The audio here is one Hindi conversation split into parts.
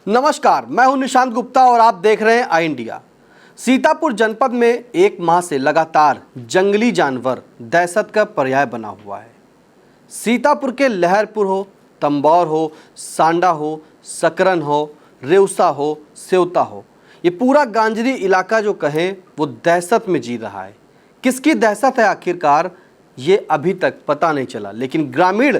नमस्कार, मैं हूं निशांत गुप्ता और आप देख रहे हैं आई इंडिया। सीतापुर जनपद में एक माह से लगातार जंगली जानवर दहशत का पर्याय बना हुआ है। सीतापुर के लहरपुर हो, तंबौर हो, सांडा हो, सकरन हो, रेउसा हो, सेवता हो, ये पूरा गांजरी इलाका जो कहें वो दहशत में जी रहा है। किसकी दहशत है आखिरकार, ये अभी तक पता नहीं चला, लेकिन ग्रामीण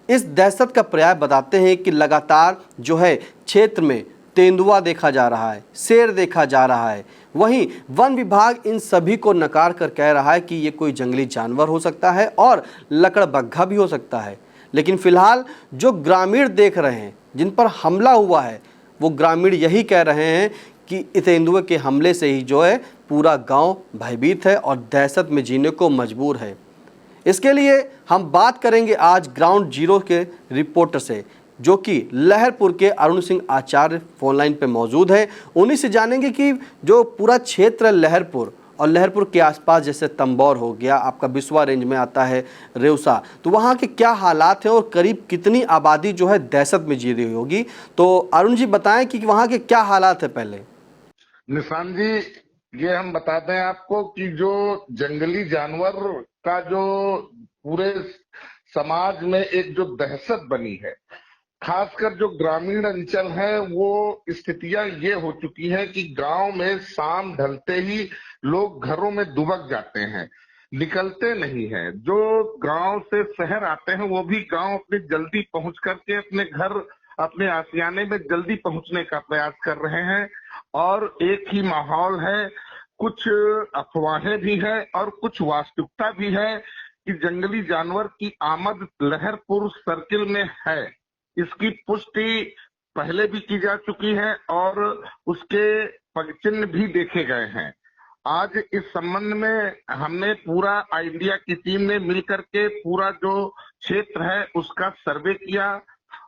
इस दहशत का पर्याय बताते हैं कि लगातार जो है क्षेत्र में तेंदुआ देखा जा रहा है, शेर देखा जा रहा है। वहीं वन विभाग इन सभी को नकार कर कह रहा है कि ये कोई जंगली जानवर हो सकता है और लकड़बग्घा भी हो सकता है। लेकिन फिलहाल जो ग्रामीण देख रहे हैं, जिन पर हमला हुआ है, वो ग्रामीण यही कह रहे हैं कि तेंदुए के हमले से ही जो है पूरा गांव भयभीत है और दहशत में जीने को मजबूर है। इसके लिए हम बात करेंगे आज ग्राउंड जीरो के रिपोर्टर से, जो कि लहरपुर के अरुण सिंह आचार्य फोन लाइन पे मौजूद है। उन्हीं से जानेंगे कि जो पूरा क्षेत्र लहरपुर और लहरपुर के आसपास, जैसे तंबौर हो गया, आपका बिस्वा रेंज में आता है रेउसा, तो वहाँ के क्या हालात हैं और करीब कितनी आबादी जो है दहशत में जी रही होगी। तो अरुण जी बताएं कि वहाँ के क्या हालात है पहले। निशान जी, ये हम बताते हैं आपको कि जो जंगली जानवर का जो पूरे समाज में एक जो दहशत बनी है, खासकर जो ग्रामीण अंचल है, वो स्थितियां ये हो चुकी हैं कि गांव में शाम ढलते ही लोग घरों में दुबक जाते हैं, निकलते नहीं हैं। जो गांव से शहर आते हैं वो भी गांव अपने जल्दी पहुंच करके अपने घर, अपने आशियाने में जल्दी पहुंचने का प्रयास कर रहे हैं और एक ही माहौल है। कुछ अफवाहें भी है और कुछ वास्तविकता भी है कि जंगली जानवर की आमद लहरपुर सर्किल में है। इसकी पुष्टि पहले भी की जा चुकी है और उसके पगचिन्ह भी देखे गए हैं। आज इस संबंध में हमने पूरा इंडिया की टीम ने मिलकर के पूरा जो क्षेत्र है उसका सर्वे किया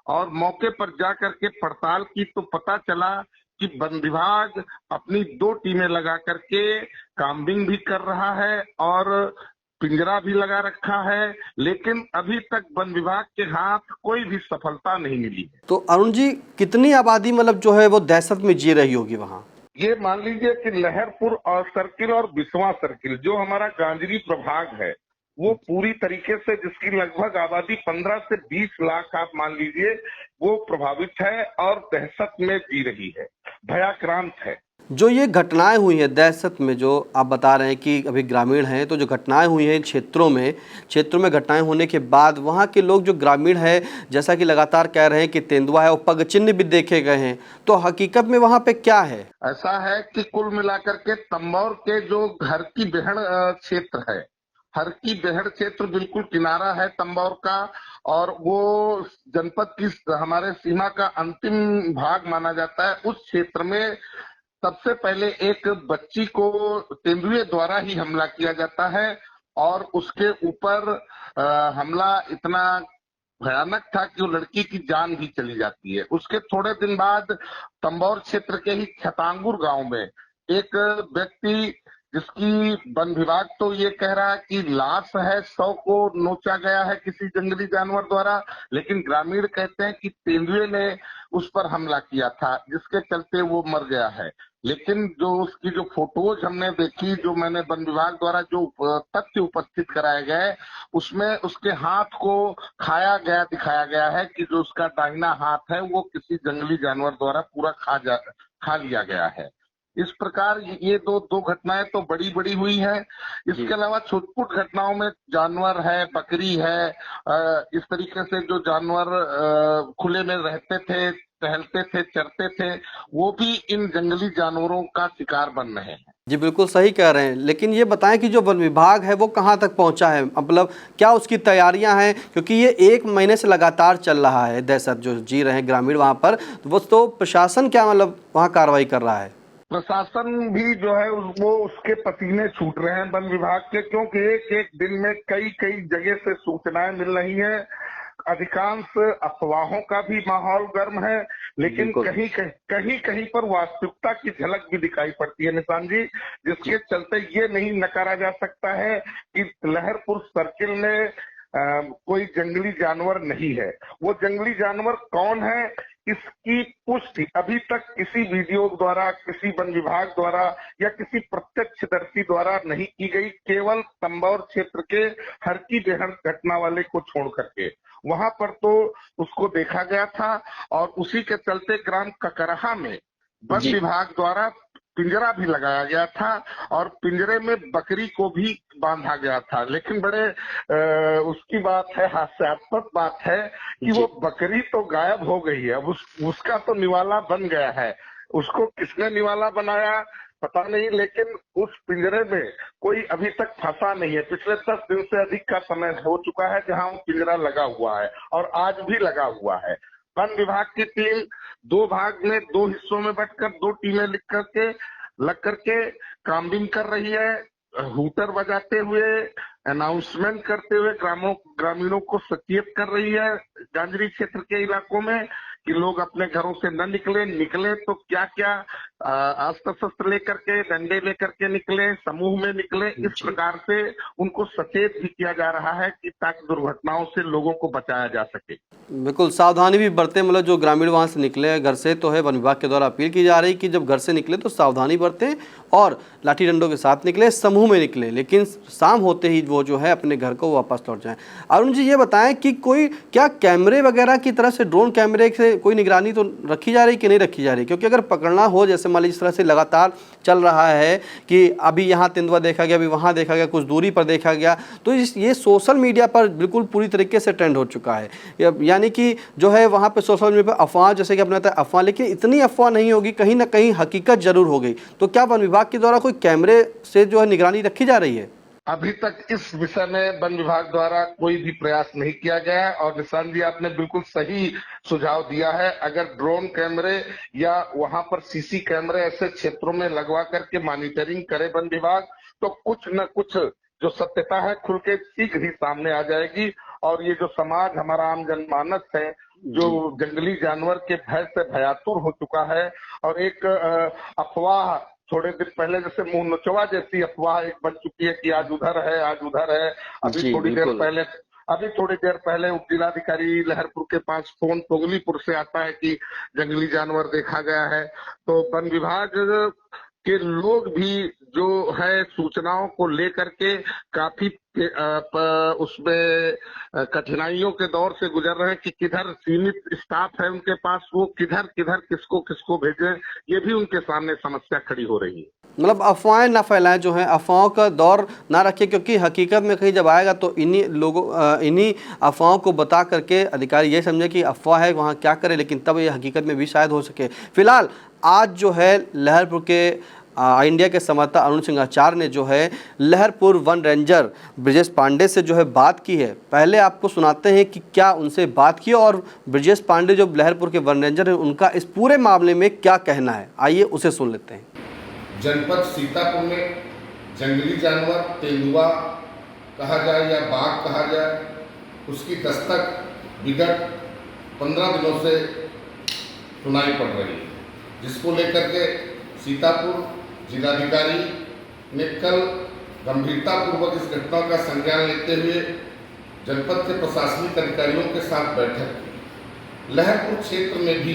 और मौके पर जा करके पड़ताल की, तो पता चला कि वन विभाग अपनी 2 टीमें लगा करके काम्बिंग भी कर रहा है और पिंजरा भी लगा रखा है, लेकिन अभी तक वन विभाग के हाथ कोई भी सफलता नहीं मिली है। तो अरुण जी, कितनी आबादी मतलब जो है वो दहशत में जी रही होगी वहाँ? ये मान लीजिए कि लहरपुर और सर्किल और बिस्वा सर्किल जो हमारा गांजरी प्रभाग है, वो पूरी तरीके से, जिसकी लगभग आबादी 15 से 20 लाख आप मान लीजिए, वो प्रभावित है और दहशत में जी रही है, भयाक्रांत है। जो ये घटनाएं हुई हैं दहशत में, जो आप बता रहे हैं कि अभी ग्रामीण हैं, तो जो घटनाएं हुई हैं क्षेत्रों में घटनाएं होने के बाद वहाँ के लोग जो ग्रामीण हैं, जैसा कि लगातार कह रहे हैं कि तेंदुआ है और पगचिन्ह भी देखे गए हैं, तो हकीकत में वहाँ पे क्या है? ऐसा है कि कुल मिलाकर के तंबौर के जो हर की बेहड़ क्षेत्र है, हर की बेहड़ क्षेत्र बिल्कुल किनारा है तंबौर का, और वो जनपद की हमारे सीमा का अंतिम भाग माना जाता है। उस क्षेत्र में सबसे पहले एक बच्ची को तेंदुए द्वारा ही हमला किया जाता है और उसके ऊपर हमला इतना भयानक था कि वो लड़की की जान भी चली जाती है। उसके थोड़े दिन बाद तंबौर क्षेत्र के ही छतांगुर गांव में एक व्यक्ति, जिसकी वन विभाग तो ये कह रहा है कि लाश है, 100 को नोचा गया है किसी जंगली जानवर द्वारा, लेकिन ग्रामीण कहते हैं कि तेंदुए ने उस पर हमला किया था, जिसके चलते वो मर गया है। लेकिन जो उसकी जो फोटोज हमने देखी, जो मैंने वन विभाग द्वारा जो तथ्य उपस्थित कराए गए, उसमें उसके हाथ को खाया गया दिखाया गया है कि जो उसका दाहिना हाथ है वो किसी जंगली जानवर द्वारा पूरा खा लिया गया है। इस प्रकार ये दो घटनाएं तो बड़ी बड़ी हुई है। इसके अलावा छोट-पुट घटनाओं में जानवर है, बकरी है, इस तरीके से जो जानवर खुले में रहते थे, टहलते थे, चरते थे, वो भी इन जंगली जानवरों का शिकार बन रहे हैं। जी बिल्कुल सही कह रहे हैं, लेकिन ये बताएं कि जो वन विभाग है वो कहाँ तक पहुँचा है, मतलब क्या उसकी तैयारियां हैं? क्योंकि ये 1 महीने से लगातार चल रहा है, दहशत जो जी रहे हैं ग्रामीण वहाँ पर, तो प्रशासन क्या मतलब वहाँ कार्रवाई कर रहा है? प्रशासन भी जो है वो उसके पसीने छूट रहे हैं वन विभाग के, क्योंकि एक एक दिन में कई कई जगह से सूचनाएं मिल रही हैं। अधिकांश अफवाहों का भी माहौल गर्म है, लेकिन कहीं पर वास्तविकता की झलक भी दिखाई पड़ती है निशान जी, जिसके चलते ये नहीं नकारा जा सकता है कि लहरपुर सर्किल में कोई जंगली जानवर नहीं है। वो जंगली जानवर कौन है इसकी पुष्टि अभी तक किसी वीडियो द्वारा, किसी वन विभाग द्वारा या किसी प्रत्यक्षदर्शी द्वारा नहीं की गई, केवल तंबौर क्षेत्र के हरकी बेहड़ घटना वाले को छोड़ करके। वहां पर तो उसको देखा गया था और उसी के चलते ग्राम ककरहा में वन विभाग द्वारा पिंजरा भी लगाया गया था और पिंजरे में बकरी को भी बांधा गया था। लेकिन बड़े उसकी बात है, हास्यास्पद बात है कि वो बकरी तो गायब हो गई है। अब उसका तो निवाला बन गया है। उसको किसने निवाला बनाया पता नहीं, लेकिन उस पिंजरे में कोई अभी तक फंसा नहीं है। पिछले 10 दिन से अधिक का समय हो चुका है जहां वो पिंजरा लगा हुआ है और आज भी लगा हुआ है। वन विभाग की टीम 2 भाग में, 2 हिस्सों में बंटकर 2 टीमें लग करके काम्बिंग कर रही है, हूटर बजाते हुए, अनाउंसमेंट करते हुए ग्रामीणों को सचेत कर रही है गांजरी क्षेत्र के इलाकों में कि लोग अपने घरों से न निकले तो क्या क्या अस्त्र शस्त्र लेकर के, डंडे लेकर के निकले, समूह में निकले। इस प्रकार से उनको सचेत भी किया जा रहा है कि ताकि दुर्घटनाओं से लोगों को बचाया जा सके। बिल्कुल सावधानी भी बरतें, मतलब जो ग्रामीण वहाँ से निकले घर से, तो है वन विभाग के द्वारा अपील की जा रही कि जब घर से निकले तो सावधानी बरतें और लाठी डंडों के साथ निकले, समूह में निकले, लेकिन शाम होते ही वो जो है अपने घर को वापस लौट जाएं। अरुण जी ये बताएं कि कोई क्या कैमरे वगैरह की तरह से, ड्रोन कैमरे से कोई निगरानी तो रखी जा रही कि नहीं रखी जा रही? क्योंकि अगर पकड़ना हो, जैसे मान लीजिए इस तरह से लगातार चल रहा है कि अभी यहाँ तेंदुआ देखा गया, अभी वहाँ देखा गया, कुछ दूरी पर देखा गया, तो ये सोशल मीडिया पर बिल्कुल पूरी तरीके से ट्रेंड हो चुका है। यानी कि जो है वहाँ पे सोशल मीडिया पर अफवाह, जैसे कि अपने अफवाह, लेकिन इतनी अफवाह नहीं होगी, कहीं ना कहीं हकीकत जरूर हो गई। तो क्या वन विभाग के द्वारा कोई कैमरे से जो है निगरानी रखी जा रही है? अभी तक इस विषय में वन विभाग द्वारा कोई भी प्रयास नहीं किया गया है और निशान जी आपने बिल्कुल सही सुझाव दिया है। अगर ड्रोन कैमरे या वहां पर सीसी कैमरे ऐसे क्षेत्रों में लगवा करके मॉनिटरिंग करे वन विभाग, तो कुछ न कुछ जो सत्यता है खुल के शीघ्र ही सामने आ जाएगी। और ये जो समाज, हमारा आम जनमानस है, जो जंगली जानवर के भय से भयातुर हो चुका है और एक अफवाह थोड़े दिन पहले जैसे मुंह नचवा जैसी अफवाह एक बन चुकी है कि आज उधर है, आज उधर है। अभी थोड़ी देर पहले उप जिलाधिकारी लहरपुर के पास फोन पोगलीपुर से आता है कि जंगली जानवर देखा गया है। तो वन विभाग के लोग भी जो है सूचनाओं को लेकर के काफी उसमें कठिनाइयों के दौर से गुजर रहे हैं कि किधर सीमित स्टाफ है उनके पास, वो किधर किसको भेजें, ये भी उनके सामने समस्या खड़ी हो रही है। मतलब अफवाहें ना फैलाएं, जो है अफवाहों का दौर ना रखें, क्योंकि हकीकत में कहीं जब आएगा तो इन्हीं अफवाहों को बता करके अधिकारी ये समझे कि अफवाह है, वहाँ क्या करें, लेकिन तब ये हकीकत में भी शायद हो सके। फिलहाल आज जो है लहरपुर के इंडिया के संवाददाता अरुण सिंह आचार्य ने जो है लहरपुर वन रेंजर ब्रजेश पांडे से जो है बात की है। पहले आपको सुनाते हैं कि क्या उनसे बात की और ब्रजेश पांडे जो लहरपुर के वन रेंजर हैं उनका इस पूरे मामले में क्या कहना है, आइए उसे सुन लेते हैं। जनपद सीतापुर में जंगली जानवर तेंदुआ कहा जाए या बाघ कहा जाए, उसकी दस्तक विगत 15 दिनों से सुनाई पड़ रही है, जिसको लेकर के सीतापुर जिलाधिकारी ने कल गंभीरतापूर्वक इस घटना का संज्ञान लेते हुए जनपद के प्रशासनिक अधिकारियों के साथ बैठक की। लहरपुर क्षेत्र में भी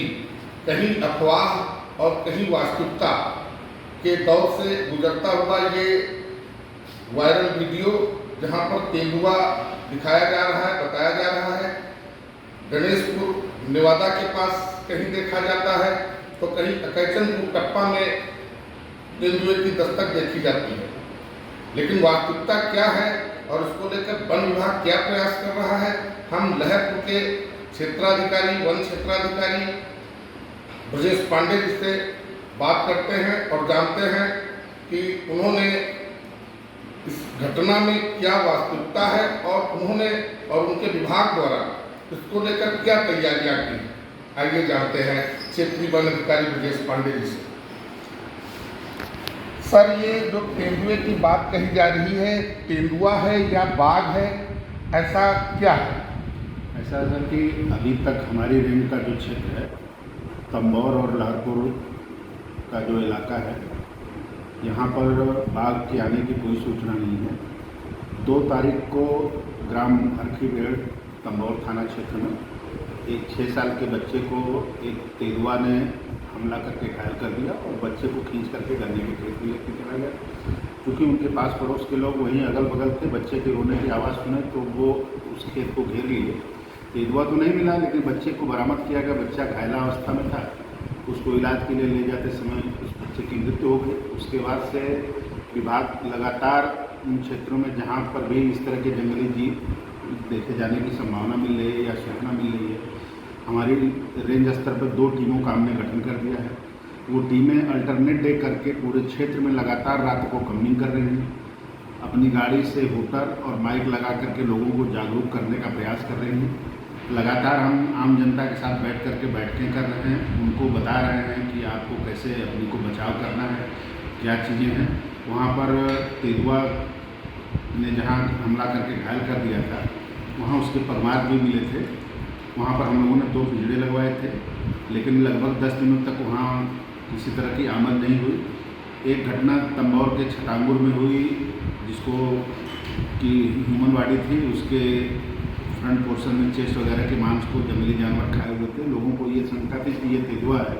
कहीं अफवाह और कहीं वास्तविकता के दौर से गुजरता हुआ ये वायरल वीडियो, जहां पर तेंदुआ दिखाया जा रहा है, बताया जा रहा है, गणेशपुर नेवादा के पास कहीं देखा जाता है, तो कहीं अकैचनपुर टप्पा में तेंदुए की दस्तक देखी जाती है। लेकिन वास्तविकता क्या है और इसको लेकर वन विभाग क्या प्रयास कर रहा है, हम लहरपुर के क्षेत्राधिकारी, वन क्षेत्राधिकारी ब्रजेश पांडे जी से बात करते हैं और जानते हैं कि उन्होंने इस घटना में क्या वास्तविकता है और उन्होंने और उनके विभाग द्वारा इसको लेकर क्या तैयारियां की। आइए जानते हैं क्षेत्रीय वन अधिकारी ब्रजेश पांडे जी से। सर, ये जो तेंदुए की बात कही जा रही है, तेंदुआ है या बाघ है, ऐसा क्या है? ऐसा सर कि अभी तक हमारी रेंज का जो क्षेत्र है, तंबौर और लहरपुर का जो इलाका है, यहाँ पर बाघ के आने की कोई सूचना नहीं है। 2 तारीख को ग्राम हरकी बेड़ तंबौर थाना क्षेत्र में एक 6 साल के बच्चे को एक तेंदुआ ने हमला करके घायल कर दिया और बच्चे को खींच करके गन्ने के खेत में लेके चला गया। क्योंकि उनके पास पड़ोस के लोग वहीं अगल बगल थे, बच्चे के रोने की आवाज़ सुने तो वो उस खेत को घेर लिए। तेंदुआ तो नहीं मिला, लेकिन बच्चे को बरामद किया गया। बच्चा घायला अवस्था में था, उसको इलाज के लिए ले जाते समय उस बच्चे की मृत्यु हो गई। उसके बाद से विभाग लगातार उन क्षेत्रों में जहाँ पर भी इस तरह के जंगली जीव देखे जाने की संभावना मिल रही है या सूचना मिल रही है, हमारी रेंज स्तर पर 2 टीमों का हमने गठन कर दिया है। वो टीमें अल्टरनेट डे करके पूरे क्षेत्र में लगातार रात को कम्बिंग कर रही हैं। अपनी गाड़ी से हूटर और माइक लगा करके लोगों को जागरूक करने का प्रयास कर रही हैं। लगातार हम आम जनता के साथ बैठ करके बैठकें कर रहे हैं, उनको बता रहे हैं कि आपको कैसे अपनी को बचाव करना है, क्या चीज़ें हैं। वहाँ पर तेंदुआ ने जहाँ हमला करके घायल कर दिया था, वहाँ उसके परमार भी मिले थे। वहाँ पर हम लोगों ने 2 पिंजरे लगवाए थे, लेकिन लगभग 10 दिनों तक वहाँ किसी तरह की आमद नहीं हुई। एक घटना तंबौर के छटांगुर में हुई, जिसको की ह्यूमन बॉडी थी, उसके फ्रंट पोर्शन में चेस्ट वगैरह के मांस को जंगली जानवर खाए हुए थे। लोगों को ये शंका थी कि ये तेंदुआ है,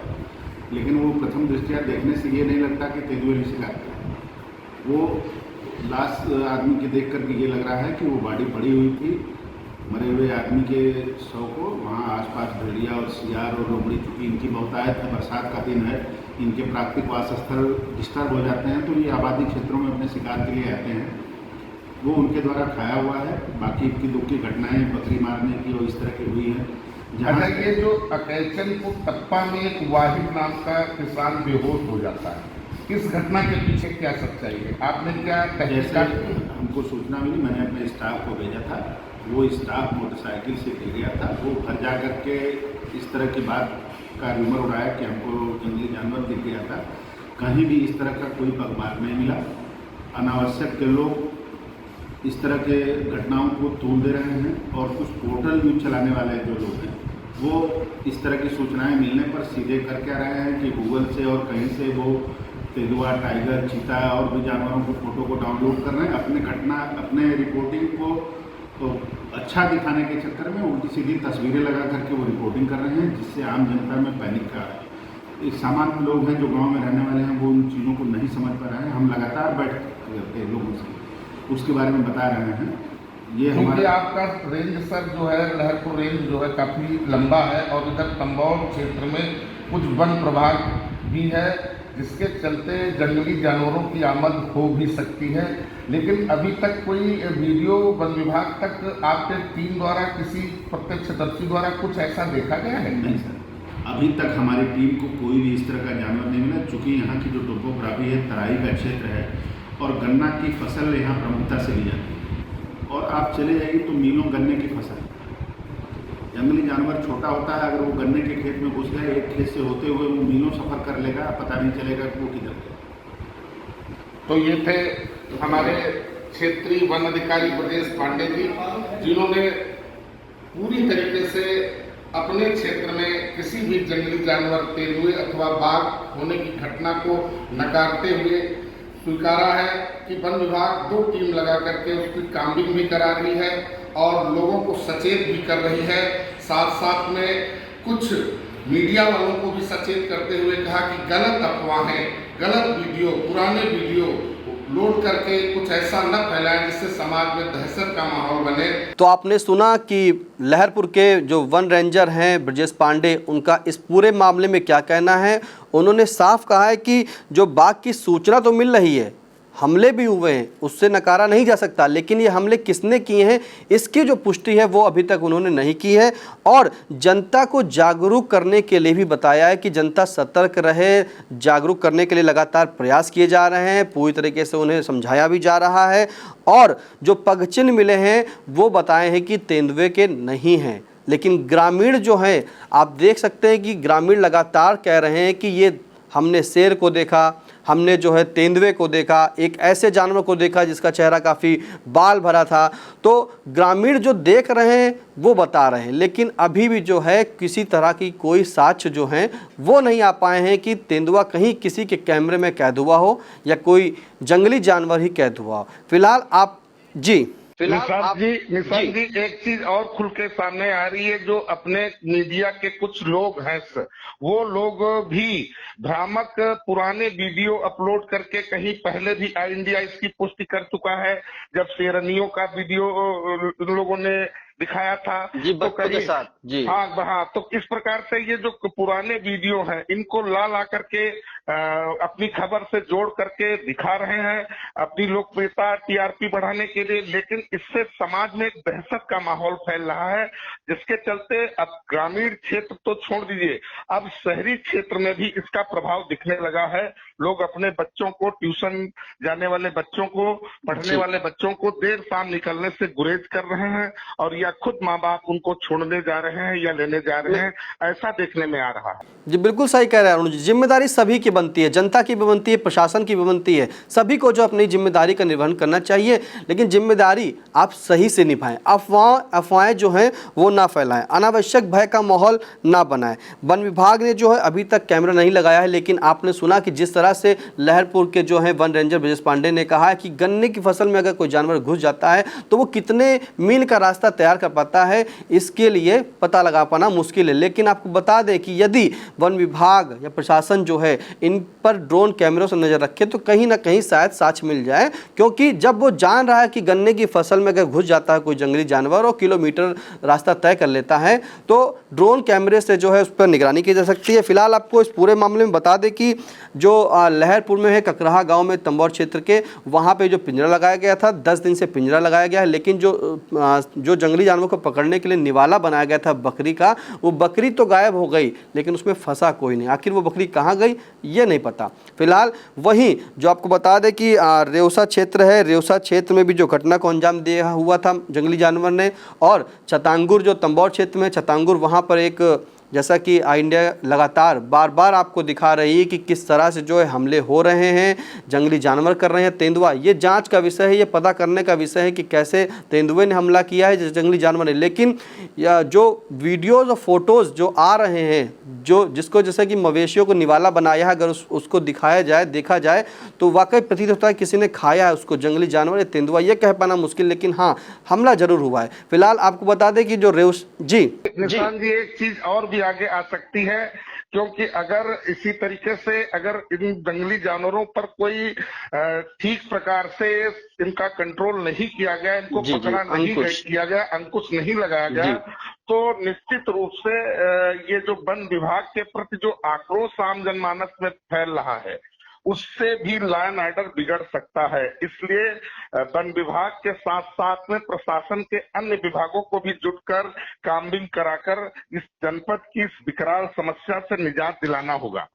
लेकिन वो प्रथम दृष्टया देखने से ये नहीं लगता कि तेंदुए ने शिकार किया। वो लाश आदमी के देख करके ये लग रहा है कि वो बॉडी पड़ी हुई थी। मरे हुए आदमी के शव को वहाँ आसपास भेड़िया और सियार और लोमड़ी, चूँकि इनकी बहुतायत है, बरसात का दिन है, इनके प्राकृतिक वास स्थल डिस्टर्ब हो जाते हैं, तो ये आबादी क्षेत्रों में अपने शिकार के लिए आते हैं। वो उनके द्वारा खाया हुआ है। बाकी इक्की दुक्की घटनाएं बकरी मारने की और इस तरह की हुई हैं। अच्छा, ये जो अकैचनपुर टप्पा में एक वाहिद नाम का किसान बेहोश हो जाता है, इस घटना के पीछे क्या सच्चाई है? आपने क्या जैसे हमको सूचना मिली, मैंने अपने स्टाफ को भेजा था। वो स्टाफ मोटरसाइकिल से गिर गया था। वो घर जा कर के इस तरह की बात का रूमर उड़ाया कि हमको जंगली जानवर दिख गया था। कहीं भी इस तरह का कोई पगमार्ग नहीं मिला। अनावश्यक के लोग इस तरह के घटनाओं को तोड़ दे रहे हैं और कुछ पोर्टल न्यूज चलाने वाले जो लोग हैं, वो इस तरह की सूचनाएं मिलने पर सीधे कर क्या रहे हैं कि गूगल से और कहीं से वो तेंदुआ, टाइगर, चीता और भी जानवरों की फ़ोटो को डाउनलोड कर रहे हैं। अपने रिपोर्टिंग को तो अच्छा दिखाने के चक्कर में उल्टी सीधी तस्वीरें लगा करके वो रिपोर्टिंग कर रहे हैं, जिससे आम जनता में पैनिक का है। एक सामान्य लोग हैं जो गांव में रहने वाले हैं, वो उन चीज़ों को नहीं समझ पा रहे हैं। हम लगातार बैठ करते हैं लोगों से, उसके बारे में बता रहे हैं। ये हमारे आपका रेंज सर जो है, लहरपुर रेंज जो है काफ़ी लंबा है और इधर तंबौर क्षेत्र में कुछ वन प्रभाग भी है, जिसके चलते जंगली जानवरों की आमद हो भी सकती है। लेकिन अभी तक कोई वीडियो वन विभाग तक आपके टीम द्वारा, किसी प्रत्यक्षदर्शी द्वारा कुछ ऐसा देखा गया है? नहीं सर, अभी तक हमारी टीम को कोई भी इस तरह का जानवर नहीं मिला। चूँकि यहाँ की जो टोपोग्राफी है, तराई का क्षेत्र है और गन्ना की फसल यहाँ प्रमुखता से ली जाती है। और आप चले जाइए तो मीलों गन्ने की फसल। जंगली जानवर छोटा होता है, अगर वो गन्ने के खेत में घुस गए, एक खेत से होते हुए वो मीलों सफ़र कर लेगा, पता नहीं चलेगा कि वो किधर गया। तो ये थे हमारे क्षेत्रीय वन अधिकारी ब्रजेश पांडे जी, जिन्होंने पूरी तरीके से अपने क्षेत्र में किसी भी जंगली जानवर, तेंदुए अथवा बाघ होने की घटना को नकारते हुए स्वीकारा है कि वन विभाग 2 टीम लगा करके उसकी काम्बिंग भी करा रही है और लोगों को सचेत भी कर रही है। साथ साथ में कुछ मीडिया वालों को भी सचेत करते हुए कहा कि गलत अफवाहें, गलत वीडियो, पुराने वीडियो लोड करके कुछ ऐसा न फैलाएं जिससे समाज में दहशत का माहौल बने। तो आपने सुना कि लहरपुर के जो वन रेंजर हैं ब्रजेश पांडे, उनका इस पूरे मामले में क्या कहना है। उन्होंने साफ कहा है कि जो बाघ की सूचना तो मिल रही है, हमले भी हुए हैं, उससे नकारा नहीं जा सकता, लेकिन ये हमले किसने किए हैं इसकी जो पुष्टि है वो अभी तक उन्होंने नहीं की है। और जनता को जागरूक करने के लिए भी बताया है कि जनता सतर्क रहे। जागरूक करने के लिए लगातार प्रयास किए जा रहे हैं, पूरी तरीके से उन्हें समझाया भी जा रहा है। और जो पगचिन्ह मिले हैं वो बताए हैं कि तेंदुए के नहीं हैं, लेकिन ग्रामीण जो हैं, आप देख सकते हैं कि ग्रामीण लगातार कह रहे हैं कि ये हमने शेर को देखा, हमने जो है तेंदुए को देखा, एक ऐसे जानवर को देखा जिसका चेहरा काफ़ी बाल भरा था। तो ग्रामीण जो देख रहे हैं वो बता रहे हैं, लेकिन अभी भी जो है किसी तरह की कोई साक्ष्य जो हैं वो नहीं आ पाए हैं कि तेंदुआ कहीं किसी के कैमरे में कैद हुआ हो या कोई जंगली जानवर ही कैद हुआ हो। फिलहाल आप जी निशांत जी एक चीज और खुल के सामने आ रही है, जो अपने मीडिया के कुछ लोग हैं वो लोग भी भ्रामक पुराने वीडियो अपलोड करके, कहीं पहले भी आई इंडिया इसकी पुष्टि कर चुका है, जब शेरनियों का वीडियो उन लोगों ने दिखाया था जी तो बच्चों के साथ जी। हाँ, तो इस प्रकार से ये जो पुराने वीडियो हैं इनको ला करके अपनी खबर से जोड़ करके दिखा रहे हैं अपनी लोकप्रियता टीआरपी बढ़ाने के लिए, लेकिन इससे समाज में एक दहशत का माहौल फैल रहा है, जिसके चलते अब ग्रामीण क्षेत्र तो छोड़ दीजिए, अब शहरी क्षेत्र में भी इसका प्रभाव दिखने लगा है। लोग अपने बच्चों को, ट्यूशन जाने वाले बच्चों को, पढ़ने वाले बच्चों को देर शाम निकलने से गुरेज कर रहे हैं, और या खुद माँ बाप उनको छोड़ने जा रहे हैं या लेने जा रहे हैं, ऐसा देखने में आ रहा है। जी बिल्कुल सही कह रहे हैं अरुण जी। जिम्मेदारी सभी की बनती है, जनता की भी बनती है, प्रशासन की भी बनती है, सभी को जो अपनी जिम्मेदारी का निर्वहन करना चाहिए, लेकिन जिम्मेदारी आप सही से निभाएं। अफवाहें जो हैं वो ना फैलाएं, अनावश्यक भय का माहौल ना बनाएं। वन विभाग ने जो है अभी तक कैमरा नहीं लगाया है, लेकिन आपने सुना कि जिस तरह से लहरपुर के जो है वन रेंजर ब्रजेश पांडे ने कहा है कि गन्ने की फसल में अगर कोई जानवर घुस जाता है तो वो कितने मील का रास्ता तैयार कर पाता है, इसके लिए पता लगा पाना मुश्किल है। लेकिन आपको बता दें कि यदि वन विभाग या प्रशासन जो है इन पर ड्रोन कैमरों से नजर रखे तो कहीं ना कहीं शायद साक्ष्य मिल जाए, क्योंकि जब वो जान रहा है कि गन्ने की फसल में अगर घुस जाता है कोई जंगली जानवर और किलोमीटर रास्ता तय कर लेता है तो ड्रोन कैमरे से जो है उस पर निगरानी की जा सकती है। फिलहाल आपको इस पूरे मामले में बता दें कि जो लहरपुर में है ककराहा गांव में तंबौर क्षेत्र के, वहां पे जो पिंजरा लगाया गया था 10 दिन से पिंजरा लगाया गया है, लेकिन जो जंगली जानवर को पकड़ने के लिए निवाला बनाया गया था बकरी का, वो बकरी तो गायब हो गई लेकिन उसमें फंसा कोई नहीं। आखिर वो बकरी कहाँ गई ये नहीं पता। फिलहाल वहीं जो आपको बता दें कि रेउसा क्षेत्र है, रेउसा क्षेत्र में भी जो घटना को अंजाम दिया हुआ था जंगली जानवर ने, और छतांगुर जो तंबौर क्षेत्र में छतांगुर, वहाँ पर एक जैसा कि आई इंडिया लगातार बार बार आपको दिखा रही है कि किस तरह से जो है हमले हो रहे हैं, जंगली जानवर कर रहे हैं, तेंदुआ। ये जांच का विषय है, ये पता करने का विषय है कि कैसे तेंदुए ने हमला किया है जंगली जानवर ने। लेकिन जो वीडियोज़ और फोटोज़ जो आ रहे हैं, जो जिसको जैसे कि मवेशियों को निवाला बनाया है, अगर उसको दिखाया जाए, देखा जाए तो वाकई प्रतीत होता है किसी ने खाया है उसको, जंगली जानवर या तेंदुआ, ये कह पाना मुश्किल, लेकिन हाँ हमला जरूर हुआ है। फिलहाल आपको बता दें कि जो निशांत जी एक चीज और भी आगे आ सकती है, क्योंकि अगर इसी तरीके से अगर इन जंगली जानवरों पर कोई ठीक प्रकार से इनका कंट्रोल नहीं किया गया, इनको पकड़ा नहीं किया गया, अंकुश नहीं लगाया गया, तो निश्चित रूप से ये जो वन विभाग के प्रति जो आक्रोश आम जनमानस में फैल रहा है उससे भी लॉ एंड ऑर्डर बिगड़ सकता है। इसलिए वन विभाग के साथ साथ में प्रशासन के अन्य विभागों को भी जुटकर कामबिंग कराकर इस जनपद की इस विकराल समस्या से निजात दिलाना होगा।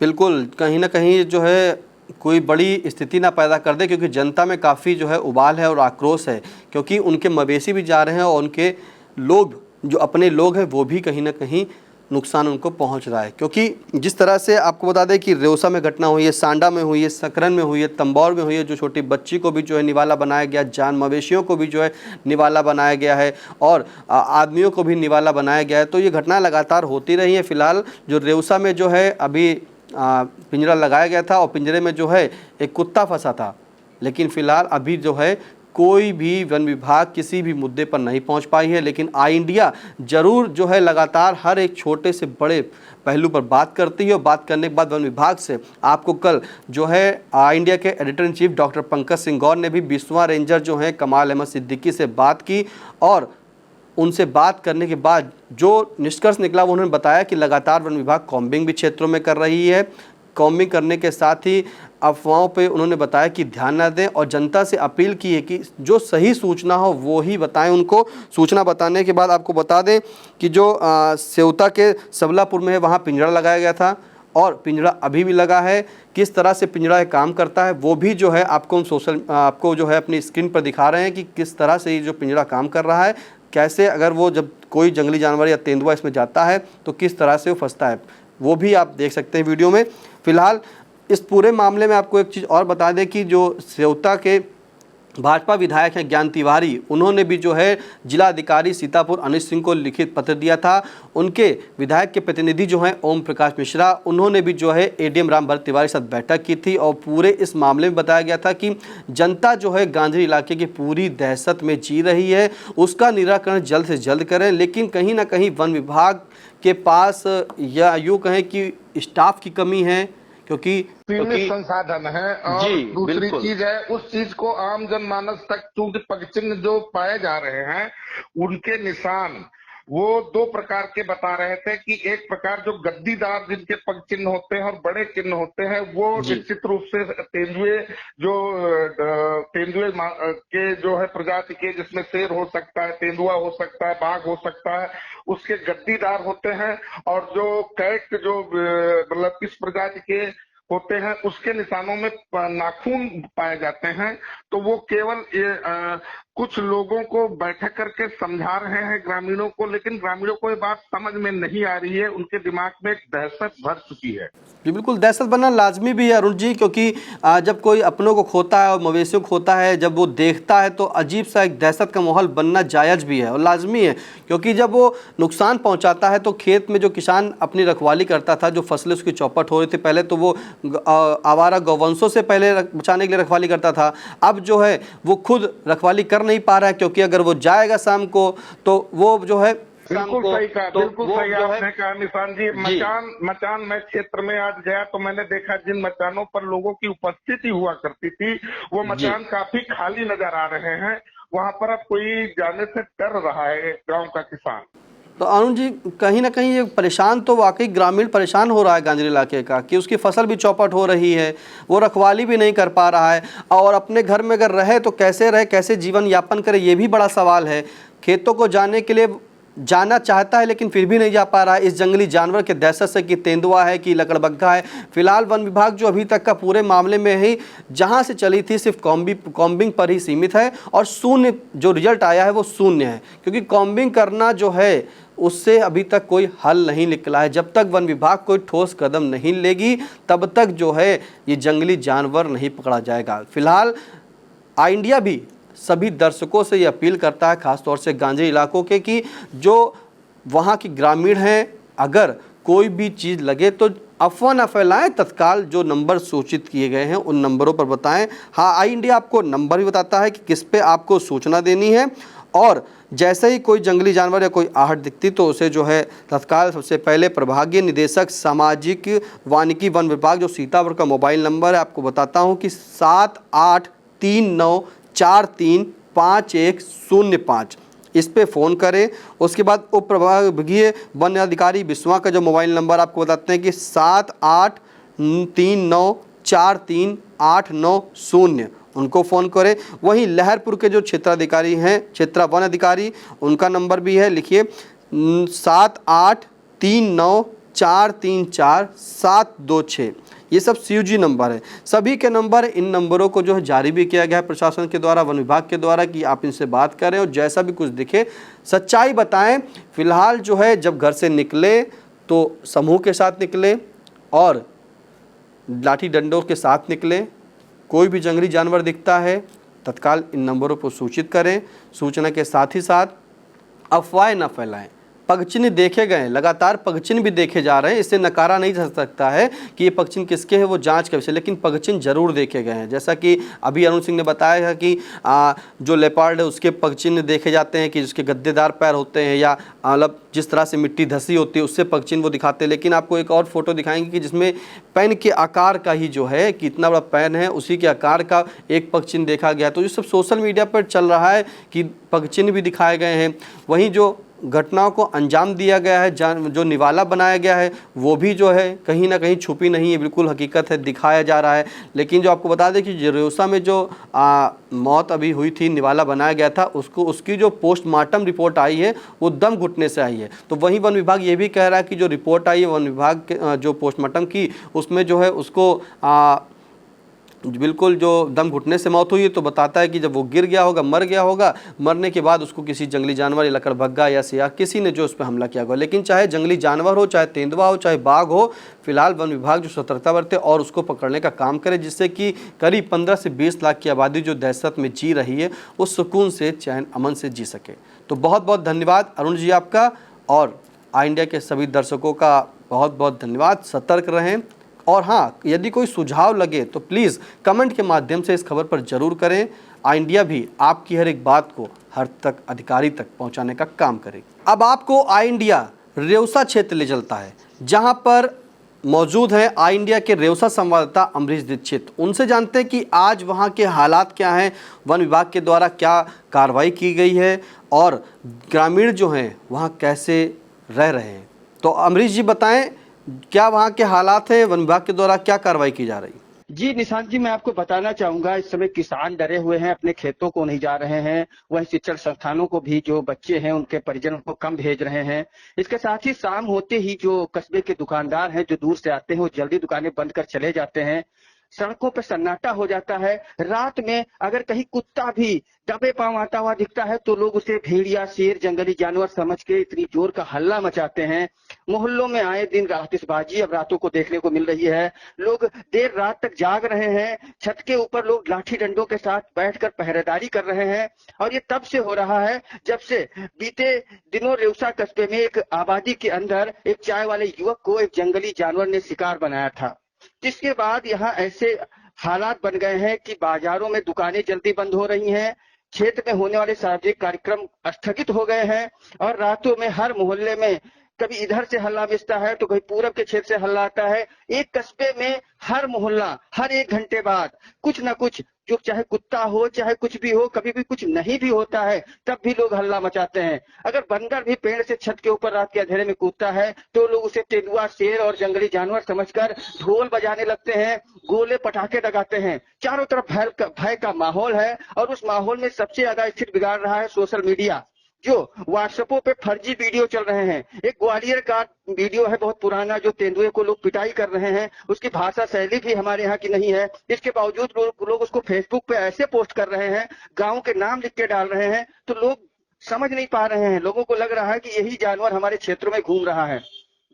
बिल्कुल, कहीं ना कहीं जो है कोई बड़ी स्थिति ना पैदा कर दे, क्योंकि जनता में काफ़ी जो है उबाल है और आक्रोश है, क्योंकि उनके मवेशी भी जा रहे हैं और उनके लोग जो अपने लोग हैं वो भी कहीं ना कहीं नुकसान उनको पहुंच रहा है। क्योंकि जिस तरह से आपको बता दें कि रेउसा में घटना हुई है, सांडा में हुई है, सकरन में हुई है, तंबौर में हुई है, जो छोटी बच्ची को भी जो है निवाला बनाया गया, जान मवेशियों को भी जो है निवाला बनाया गया है और आदमियों को भी निवाला बनाया गया है, तो ये घटना लगातार होती रही है। फिलहाल जो रेउसा में जो है अभी पिंजरा लगाया गया था और पिंजरे में जो है एक कुत्ता फंसा था, लेकिन फिलहाल अभी जो है कोई भी वन विभाग किसी भी मुद्दे पर नहीं पहुंच पाई है। लेकिन आई इंडिया जरूर जो है लगातार हर एक छोटे से बड़े पहलू पर बात करती है, और बात करने के बाद वन विभाग से आपको कल जो है आई इंडिया के editor in chief doctor Pankaj Singh Gaur ने भी 20वां रेंजर जो है कमाल अहमद सिद्दीकी से बात की, और उनसे बात करने के बाद जो निष्कर्ष निकला वो उन्होंने बताया कि लगातार वन विभाग कॉम्बिंग भी क्षेत्रों में कर रही है। कॉम्बिंग करने के साथ ही अफवाहों पे उन्होंने बताया कि ध्यान न दें, और जनता से अपील की है कि जो सही सूचना हो वो ही बताएं उनको। सूचना बताने के बाद आपको बता दें कि जो सेवता के सबलापुर में है वहाँ पिंजरा लगाया गया था, और पिंजरा अभी भी लगा है। किस तरह से पिंजरा काम करता है वो भी जो है आपको जो है अपनी स्क्रीन पर दिखा रहे हैं कि किस तरह से ये जो पिंजरा काम कर रहा है, कैसे अगर वो जब कोई जंगली जानवर या तेंदुआ इसमें जाता है तो किस तरह से वो फंसता है, वो भी आप देख सकते हैं वीडियो में। फिलहाल इस पूरे मामले में आपको एक चीज़ और बता दें कि जो सेवता के भाजपा विधायक हैं ज्ञान तिवारी, उन्होंने भी जो है जिलाधिकारी सीतापुर अनिश सिंह को लिखित पत्र दिया था। उनके विधायक के प्रतिनिधि जो हैं ओम प्रकाश मिश्रा, उन्होंने भी जो है एडीएम रामभरत तिवारी के साथ बैठक की थी और पूरे इस मामले में बताया गया था कि जनता जो है गांधी इलाके की पूरी दहशत में जी रही है, उसका निराकरण जल्द से जल्द करें। लेकिन कहीं ना कहीं वन विभाग के पास या यूँ कहें कि स्टाफ की कमी है, क्योंकि सीमित संसाधन है। और दूसरी चीज है, उस चीज को आम जनमानस तक, चूंकि पगचिन्ह जो पाए जा रहे हैं उनके निशान वो दो प्रकार के बता रहे थे कि एक प्रकार जो गद्दीदार जिनके पग चिन्ह होते हैं और बड़े चिन्ह होते हैं वो निश्चित रूप से तेंदुए के जो है प्रजाति के, जिसमें शेर हो सकता है, तेंदुआ हो सकता है, बाघ हो सकता है, उसके गद्दीदार होते हैं। और जो कैट जो मतलब इस प्रजाति के होते हैं उसके निशानों में नाखून पाए जाते हैं। तो वो केवल कुछ लोगों को बैठक करके समझा रहे हैं ग्रामीणों को, लेकिन ग्रामीणों को ये बात समझ में नहीं आ रही है। उनके दिमाग में एक दहशत भर चुकी है। जी बिल्कुल, दहशत बनना लाजमी भी है अरुण जी, क्योंकि जब कोई अपनों को खोता है और मवेशियों को खोता है, जब वो देखता है तो अजीब सा एक दहशत का माहौल बनना जायज़ भी है और लाजमी है। क्योंकि जब वो नुकसान पहुंचाता है तो खेत में जो किसान अपनी रखवाली करता था, जो फसलें उसकी चौपट हो रही थी, पहले तो वो आवारा गौवंशों से पहले बचाने के लिए रखवाली करता था, अब जो है वो खुद रखवाली कर नहीं पा रहा है, क्योंकि अगर वो जाएगा शाम को तो वो जो है बिल्कुल सही कहा, बिल्कुल सही आपने कहा निशान जी। मचान मैं क्षेत्र में आज गया तो मैंने देखा जिन मचानों पर लोगों की उपस्थिति हुआ करती थी वो मचान काफी खाली नजर आ रहे हैं। वहां पर अब कोई जाने से डर रहा है गांव का किसान। तो अरुण जी, कहीं ना कहीं ये परेशान तो वाकई ग्रामीण परेशान हो रहा है गांधी इलाके का, कि उसकी फसल भी चौपट हो रही है, वो रखवाली भी नहीं कर पा रहा है, और अपने घर में अगर रहे तो कैसे रहे, कैसे जीवन यापन करे, ये भी बड़ा सवाल है। खेतों को जाने के लिए जाना चाहता है लेकिन फिर भी नहीं जा पा रहा है इस जंगली जानवर के दहशत से, कि तेंदुआ है कि लकड़बग्घा है। फिलहाल वन विभाग जो अभी तक का पूरे मामले में ही जहां से चली थी सिर्फ कॉम्बिंग पर ही सीमित है, और शून्य जो रिजल्ट आया है वो शून्य है, क्योंकि कॉम्बिंग करना जो है उससे अभी तक कोई हल नहीं निकला है। जब तक वन विभाग कोई ठोस कदम नहीं लेगी तब तक जो है ये जंगली जानवर नहीं पकड़ा जाएगा। फिलहाल आई इंडिया भी सभी दर्शकों से ये अपील करता है, खासतौर से गांधी इलाकों के, कि जो वहाँ की ग्रामीण हैं, अगर कोई भी चीज़ लगे तो अफवाह न फैलाएं, तत्काल जो नंबर सूचित किए गए हैं उन नंबरों पर बताएं। हाँ, आई इंडिया आपको नंबर भी बताता है कि किस पे आपको सूचना देनी है, और जैसे ही कोई जंगली जानवर या कोई आहट दिखती तो उसे जो है तत्काल सबसे पहले प्रभागीय निदेशक सामाजिक वानिकी वन विभाग जो सीतापुर का मोबाइल नंबर है, आपको बताता हूँ कि 7839435105, इस पे फ़ोन करें। उसके बाद उप प्रभागीय वन अधिकारी बिस्वा का जो मोबाइल नंबर आपको बताते हैं कि 7839438990, उनको फ़ोन करें। वहीं लहरपुर के जो क्षेत्राधिकारी हैं, क्षेत्रा वन अधिकारी, उनका नंबर भी है, लिखिए 7839434726। ये सब CUG नंबर है। सभी के नंबर, इन नंबरों को जो है जारी भी किया गया है प्रशासन के द्वारा, वन विभाग के द्वारा, कि आप इनसे बात करें और जैसा भी कुछ दिखे सच्चाई बताएं। फिलहाल जो है जब घर से निकले तो समूह के साथ निकले और लाठी डंडों के साथ निकले। कोई भी जंगली जानवर दिखता है तत्काल इन नंबरों पर सूचित करें। सूचना के साथ ही साथ अफवाहें न फैलाएं। पगचिन्ह देखे गए, लगातार पगचिन्ह भी देखे जा रहे हैं, इससे नकारा नहीं जा सकता है कि ये पगचिन्ह किसके हैं, वो जांच का विषय, लेकिन पगचिन्ह जरूर देखे गए हैं। जैसा कि अभी अरुण सिंह ने बताया है कि जो लेपर्ड है उसके पगचिन्ह देखे जाते हैं कि उसके गद्देदार पैर होते हैं, या मतलब जिस तरह से मिट्टी धसी होती है उससे पगचिन्ह वो दिखाते हैं। लेकिन आपको एक और फोटो दिखाएंगे कि जिसमें पैन के आकार का ही जो है, कि इतना बड़ा पैन है उसी के आकार का एक पगचिन्ह देखा गया। तो ये सब सोशल मीडिया पर चल रहा है कि पगचिन्ह भी दिखाए गए हैं। वहीं जो घटनाओं को अंजाम दिया गया है, जो निवाला बनाया गया है, वो भी जो है कहीं ना कहीं छुपी नहीं है, बिल्कुल हकीकत है, दिखाया जा रहा है। लेकिन जो आपको बता दें कि जरेउसा में जो मौत अभी हुई थी, निवाला बनाया गया था, उसकी जो पोस्टमार्टम रिपोर्ट आई है वो दम घुटने से आई है। तो वहीं वन विभाग ये भी कह रहा है कि जो रिपोर्ट आई है वन विभाग के जो पोस्टमार्टम की, उसमें जो है उसको बिल्कुल जो दम घुटने से मौत हुई है तो बताता है कि जब वो गिर गया होगा, मर गया होगा, मरने के बाद उसको किसी जंगली जानवर या लकड़बग्गा या सियार किसी ने जो उस पर हमला किया होगा। लेकिन चाहे जंगली जानवर हो, चाहे तेंदुआ हो, चाहे बाघ हो, फिलहाल वन विभाग जो सतर्कता बरते और उसको पकड़ने का काम करे, जिससे कि करीब 15 से 20 लाख की आबादी जो दहशत में जी रही है वो सुकून से, चैन अमन से जी सके। तो बहुत बहुत धन्यवाद अरुण जी आपका, और आई इंडिया के सभी दर्शकों का बहुत बहुत धन्यवाद। सतर्क रहें, और हाँ, यदि कोई सुझाव लगे तो प्लीज़ कमेंट के माध्यम से इस खबर पर जरूर करें। आई इंडिया भी आपकी हर एक बात को हर तक अधिकारी तक पहुंचाने का काम करे। अब आपको आई इंडिया रेउसा क्षेत्र ले चलता है, जहां पर मौजूद हैं आई इंडिया के रेउसा संवाददाता अमरीश दीक्षित। उनसे जानते हैं कि आज वहां के हालात क्या हैं, वन विभाग के द्वारा क्या कार्रवाई की गई है और ग्रामीण जो हैं वहां कैसे रह रहे हैं। तो अमरीश जी बताएं, क्या वहाँ के हालात हैं, वन विभाग के द्वारा क्या कार्रवाई की जा रही है? जी निशांत जी, मैं आपको बताना चाहूंगा, इस समय किसान डरे हुए हैं, अपने खेतों को नहीं जा रहे हैं। वहीं शिक्षण संस्थानों को भी जो बच्चे हैं उनके परिजनों को कम भेज रहे हैं। इसके साथ ही शाम होते ही जो कस्बे के दुकानदार हैं जो दूर से आते हैं वो जल्दी दुकानें बंद कर चले जाते हैं। सड़कों पर सन्नाटा हो जाता है। रात में अगर कहीं कुत्ता भी दबे पांव आता हुआ दिखता है तो लोग उसे भेड़िया, शेर, जंगली जानवर समझ के इतनी जोर का हल्ला मचाते हैं। मोहल्लों में आए दिन आतिशबाजी अब रातों को देखने को मिल रही है। लोग देर रात तक जाग रहे हैं। छत के ऊपर लोग लाठी डंडों के साथ बैठकर पहरेदारी कर रहे हैं। और ये तब से हो रहा है जब से बीते दिनों रेउसा कस्बे में एक आबादी के अंदर एक चाय वाले युवक को एक जंगली जानवर ने शिकार बनाया था, जिसके बाद यहाँ ऐसे हालात बन गए हैं कि बाजारों में दुकानें जल्दी बंद हो रही हैं, क्षेत्र में होने वाले सार्वजनिक कार्यक्रम स्थगित हो गए हैं और रातों में हर मोहल्ले में कभी इधर से हल्ला बजता है तो कहीं पूरब के क्षेत्र से हल्ला आता है। एक कस्बे में हर मोहल्ला हर 1 घंटे बाद कुछ न कुछ, जो चाहे कुत्ता हो चाहे कुछ भी हो, कभी भी कुछ नहीं भी होता है तब भी लोग हल्ला मचाते हैं। अगर बंदर भी पेड़ से छत के ऊपर रात के अंधेरे में कूदता है तो लोग उसे तेंदुआ, शेर और जंगली जानवर समझकर ढोल बजाने लगते हैं, गोले पटाखे लगाते हैं। चारों तरफ भय का माहौल है और उस माहौल में सबसे ज्यादा स्थिति बिगाड़ रहा है सोशल मीडिया, जो व्हाट्सएपों पे फर्जी वीडियो चल रहे हैं। एक ग्वालियर का वीडियो है बहुत पुराना, जो तेंदुए को लोग पिटाई कर रहे हैं। उसकी भाषा शैली भी हमारे यहाँ की नहीं है, इसके बावजूद लोग उसको फेसबुक पे ऐसे पोस्ट कर रहे हैं, गाँव के नाम लिख के डाल रहे हैं, तो लोग समझ नहीं पा रहे हैं। लोगों को लग रहा है कि यही जानवर हमारे क्षेत्रों में घूम रहा है।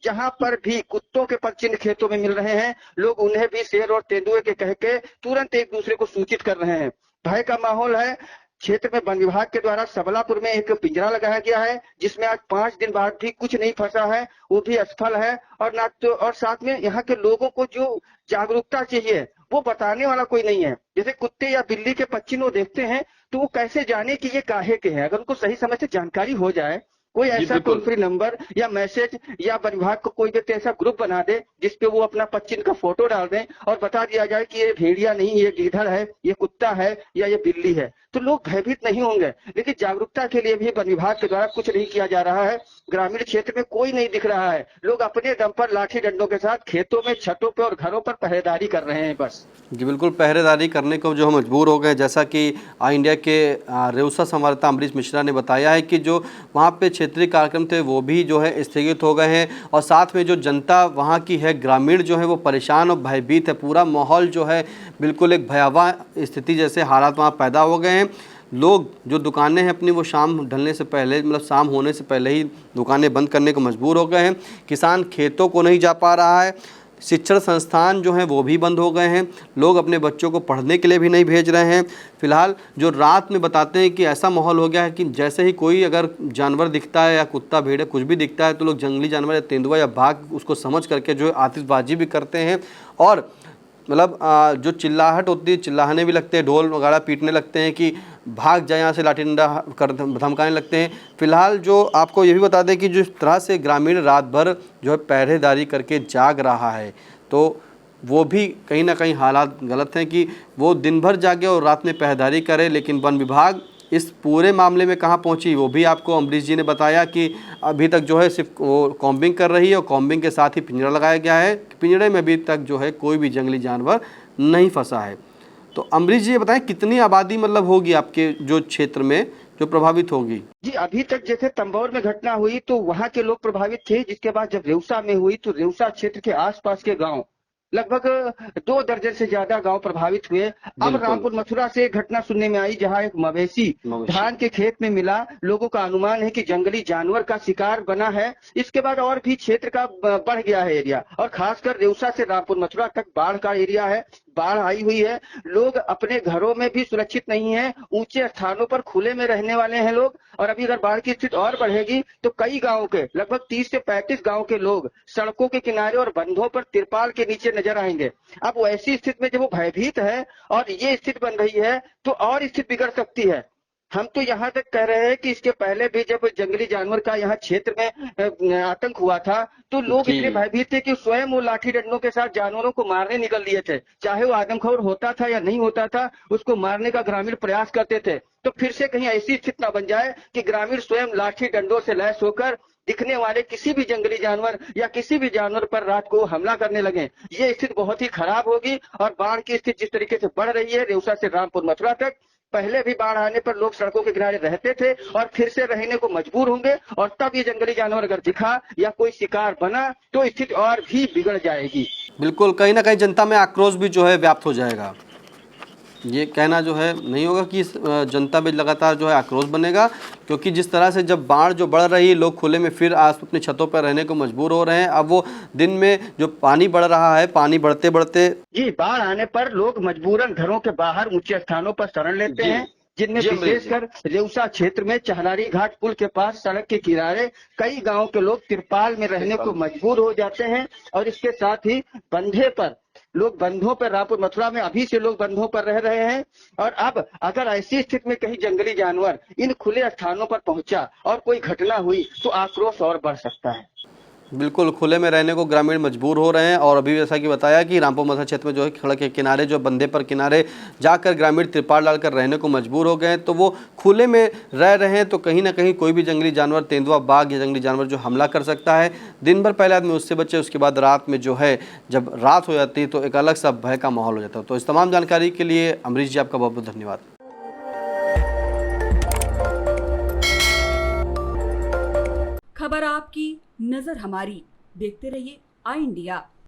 जहां पर भी कुत्तों के पदचिन्ह खेतों में मिल रहे हैं, लोग उन्हें भी शेर और तेंदुए के कह के तुरंत एक दूसरे को सूचित कर रहे हैं। भय का माहौल है। क्षेत्र में वन विभाग के द्वारा सबलापुर में एक पिंजरा लगाया गया है, जिसमें आज 5 दिन बाद भी कुछ नहीं फंसा है, वो भी असफल है। और ना तो, और साथ में यहाँ के लोगों को जो जागरूकता चाहिए वो बताने वाला कोई नहीं है। जैसे कुत्ते या बिल्ली के पच्चीन वो देखते हैं तो वो कैसे जाने कि ये काहे के हैं। अगर उनको सही समय से जानकारी हो जाए, कोई ऐसा टोल फ्री नंबर या मैसेज या वन विभाग को कोई व्यक्ति ऐसा ग्रुप बना दे जिसपे वो अपना पच्चीन का फोटो डाल दें और बता दिया जाए कि ये भेड़िया नहीं, ये गिद्धड़ है, ये कुत्ता है या ये बिल्ली है, तो लोग भयभीत नहीं होंगे। लेकिन जागरूकता के लिए भी वन विभाग के द्वारा कुछ नहीं किया जा रहा है। ग्रामीण क्षेत्र में कोई नहीं दिख रहा है। लोग अपने दम पर लाठी डंडों के साथ खेतों में, छतों पे और घरों पर पहरेदारी कर रहे हैं। बस जी बिल्कुल, पहरेदारी करने को जो हम मजबूर हो गए। जैसा कि आई इंडिया के रेउसा संवाददाता अमरीश मिश्रा ने बताया है कि जो वहाँ पे क्षेत्रीय कार्यक्रम थे वो भी जो है स्थगित हो गए हैं, और साथ में जो जनता वहाँ की है, ग्रामीण जो है वो परेशान और भयभीत है। पूरा माहौल जो है बिल्कुल एक भयावह स्थिति जैसे हालात वहाँ पैदा हो गए हैं। लोग जो दुकानें हैं अपनी वो शाम ढलने से पहले, मतलब शाम होने से पहले ही दुकानें बंद करने को मजबूर हो गए हैं। किसान खेतों को नहीं जा पा रहा है। शिक्षण संस्थान जो हैं वो भी बंद हो गए हैं। लोग अपने बच्चों को पढ़ने के लिए भी नहीं भेज रहे हैं। फिलहाल जो रात में बताते हैं कि ऐसा माहौल हो गया है कि जैसे ही कोई अगर जानवर दिखता है या कुत्ता, भेड़िया कुछ भी दिखता है तो लोग जंगली जानवर या तेंदुआ या बाघ उसको समझ करके जो है आतिशबाजी भी करते हैं, और मतलब जो चिल्लाहट होती है, चिल्लाने भी लगते हैं, ढोल वगैरह पीटने लगते हैं कि भाग जाए यहाँ से, लाठी डंडा कर धमकाने लगते हैं। फिलहाल जो आपको ये भी बता दें कि जिस तरह से ग्रामीण रात भर जो है पहरेदारी करके जाग रहा है, तो वो भी कहीं ना कहीं हालात गलत हैं कि वो दिन भर जागे और रात में पहरेदारी करे। लेकिन वन विभाग इस पूरे मामले में कहाँ पहुंची वो भी आपको अमरीश जी ने बताया कि अभी तक जो है सिर्फ वो कॉम्बिंग कर रही है, और कॉम्बिंग के साथ ही पिंजरा लगाया गया है। पिंजरे में अभी तक जो है कोई भी जंगली जानवर नहीं फंसा है। तो अमरीश जी ये बताएं कितनी आबादी मतलब होगी आपके जो क्षेत्र में जो प्रभावित होगी? जी अभी तक जैसे तंबौर में घटना हुई तो वहाँ के लोग प्रभावित थे, जिसके बाद जब रेउसा में हुई तो रेउसा क्षेत्र के आसपास के गांव लगभग 2 दर्जन से ज्यादा गांव प्रभावित हुए। अब बिल्कुल। रामपुर मथुरा से एक घटना सुनने में आई जहां एक मवेशी धान के खेत में मिला। लोगों का अनुमान है कि जंगली जानवर का शिकार बना है। इसके बाद और भी क्षेत्र का बढ़ गया है एरिया, और खासकर रेउसा से रामपुर मथुरा तक बाढ़ का एरिया है। बाढ़ आई हुई है, लोग अपने घरों में भी सुरक्षित नहीं है, ऊंचे स्थानों पर खुले में रहने वाले हैं लोग। और अभी अगर बाढ़ की स्थिति और बढ़ेगी तो कई गांवों के लगभग 30 से 35 गांव के लोग सड़कों के किनारे और बंधों पर तिरपाल के नीचे नजर आएंगे। अब ऐसी स्थिति में जब वो भयभीत है और ये स्थिति बन रही है तो और स्थिति बिगड़ सकती है। हम तो यहाँ तक कह रहे हैं कि इसके पहले भी जब जंगली जानवर का यहाँ क्षेत्र में आतंक हुआ था तो लोग इतने भयभीत थे कि स्वयं वो लाठी डंडों के साथ जानवरों को मारने निकल लिए थे। चाहे वो आदमखोर होता था या नहीं होता था, उसको मारने का ग्रामीण प्रयास करते थे। तो फिर से कहीं ऐसी स्थिति न बन जाए कि ग्रामीण स्वयं लाठी डंडों से लैस होकर दिखने वाले किसी भी जंगली जानवर या किसी भी जानवर पर रात को हमला करने लगे। ये स्थिति बहुत ही खराब होगी। और बाढ़ की स्थिति जिस तरीके से बढ़ रही है रेउसा से रामपुर मथुरा तक, पहले भी बाढ़ आने पर लोग सड़कों के किनारे रहते थे और फिर से रहने को मजबूर होंगे। और तब ये जंगली जानवर अगर दिखा या कोई शिकार बना तो स्थिति और भी बिगड़ जाएगी। बिल्कुल, कहीं ना कहीं जनता में आक्रोश भी जो है व्याप्त हो जाएगा। ये कहना जो है नहीं होगा कि जनता में लगातार जो है आक्रोश बनेगा, क्योंकि जिस तरह से जब बाढ़ जो बढ़ रही है, लोग खुले में फिर आज अपनी छतों पर रहने को मजबूर हो रहे हैं। अब वो दिन में जो पानी बढ़ रहा है, पानी बढ़ते बढ़ते जी बाढ़ आने पर लोग मजबूरन घरों के बाहर ऊंचे स्थानों पर शरण लेते हैं, जिनमें विशेषकर रेउसा क्षेत्र में चहलारी घाट पुल के पास सड़क के किनारे कई गांव के लोग तिरपाल में रहने को मजबूर हो जाते हैं। और इसके साथ ही बंधे पर लोग बंधों पर रामपुर मथुरा में अभी से लोग बंधों पर रह रहे हैं। और अब अगर ऐसी स्थिति में कहीं जंगली जानवर इन खुले स्थानों पर पहुंचा और कोई घटना हुई तो आक्रोश और बढ़ सकता है। बिल्कुल खुले में रहने को ग्रामीण मजबूर हो रहे हैं। और अभी जैसा कि बताया कि रामपुर मथुरा क्षेत्र में जो है सड़क के किनारे जो बंधे पर किनारे जाकर ग्रामीण तिरपाल डालकर रहने को मजबूर हो गए हैं, तो वो खुले में रह रहे हैं। तो कहीं ना कहीं कोई भी जंगली जानवर, तेंदुआ, बाघ या जंगली जानवर जो हमला कर सकता है। दिन भर पहले आदमी उससे बचे, उसके बाद रात में जो है जब रात हो जाती है तो एक अलग सा भय का माहौल हो जाता है। तो इस तमाम जानकारी के लिए अमरीश जी आपका बहुत बहुत धन्यवाद। खबर आपकी, नजर हमारी। देखते रहिए आई इंडिया।